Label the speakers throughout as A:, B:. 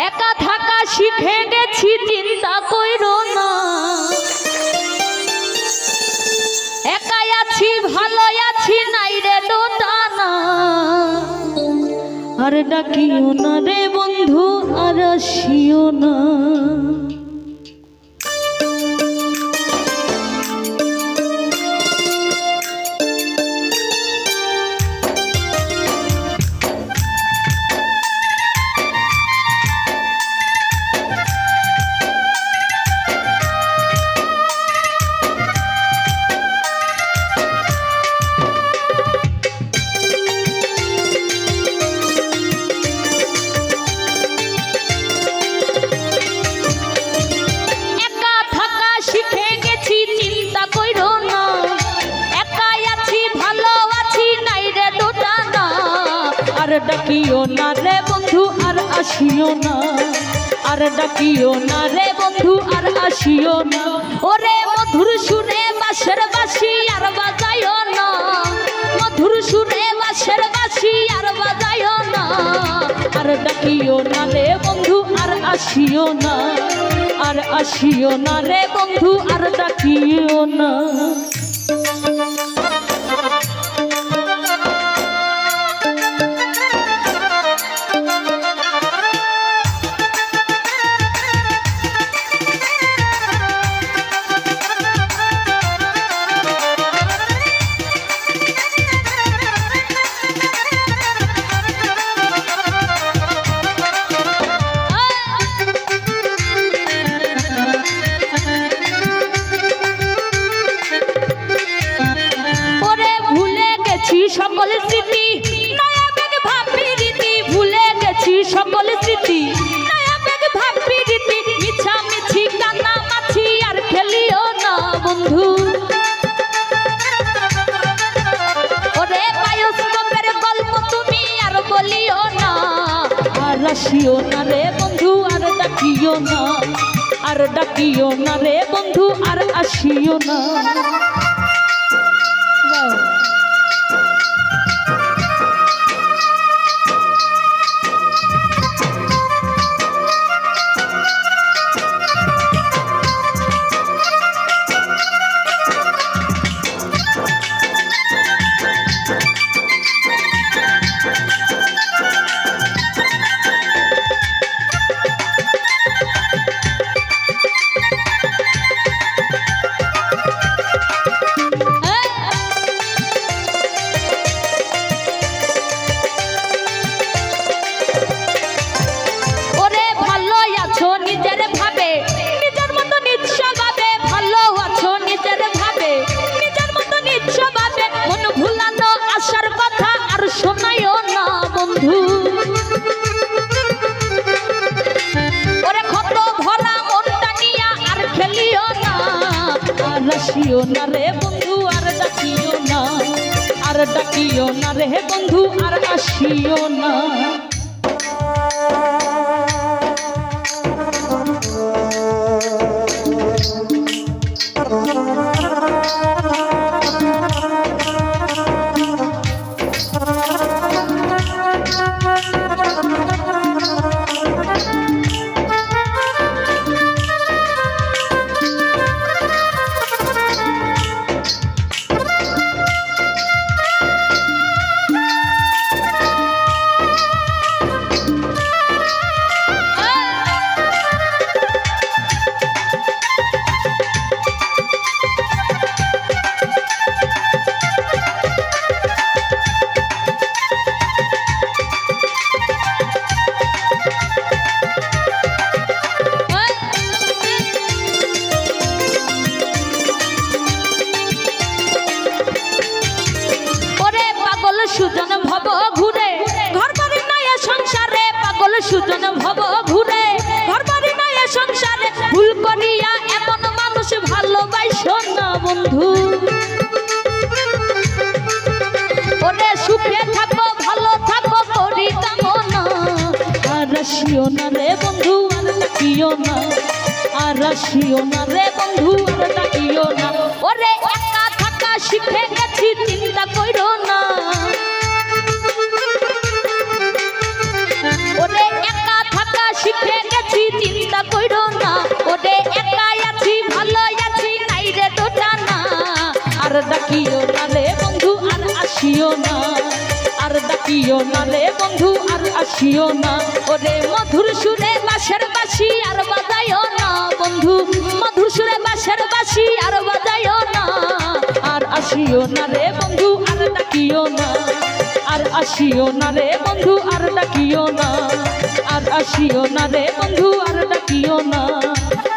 A: একা থাকা শিখে গেছি, চিন্তা কইরো না। একাই আছি, ভালো আছি, নাই রে দোটানা। আর ডাকিও না রে বন্ধু, আর আসিও না। ডাকিও না রে বন্ধু, আর আসিও না। আর ডাকিও না রে বন্ধু, আর আসিও না। ওরে মধুর সুরে বাঁশের বাঁশি আর বাজাইও না। মধুর সুরে বাঁশের বাঁশি আর বাজাইও না। আর ডাকিও না রে বন্ধু, আর আসিও না। আর আসিও না রে বন্ধু, আর ডাকিও না। সকল স্মৃতি নয়া বেগ ভাবি রীতি, ভুলে গেছি সকল স্মৃতি নয়া বেগ ভাবি রীতি। মিছামিছি কান্নামাছি আর খেলিও না বন্ধু। ওরে বায়োস্কোপের গল্প তুমি আর বলিও না। আর আসিও না রে বন্ধু, আর ডাকিও না। আর ডাকিও না রে বন্ধু, আর আসিও না। আসিও না রে বন্ধু, আর ডাকিও না। আর ডাকিও না রে বন্ধু, আর আসিও না। সুজন ভব ঘুরে ঘর বাড়ি নয় সংসারে, পাগল সুজন ভব ঘুরে ঘর বাড়ি নয় সংসারে। ভুল করিয়া এমন মানুষ ভালোবাসো না বন্ধু। ওরে সুখে থাকো, ভালো থাকো, করি কামনা। আর আসিও না রে বন্ধু, আর ডাকিও না। আর আসিও না রে বন্ধু, আর ডাকিও না। ওরে একা থাকা শিখে গেছি, চিন্তা কইরো না। ওরে একা থাকা শিখে আসিও না, আর ডাকিও না রে বন্ধু আর আসিও না। ওরে মধুর সুরে বাঁশের বাঁশি আর বাজাইও না বন্ধু, মধুর সুরে বাঁশের বাঁশি আর বাজাইও না। আর আসিও না রে বন্ধু আর ডাকিও না, আর আসিও না রে বন্ধু আর ডাকিও না, আর আসিও না রে বন্ধু আর ডাকিও না,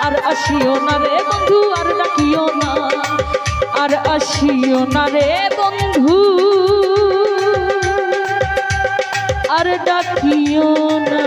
A: আর আসিও না রে বন্ধু আর ডাকিও না, আর আসিও না রে বন্ধু আর ডাকিও না।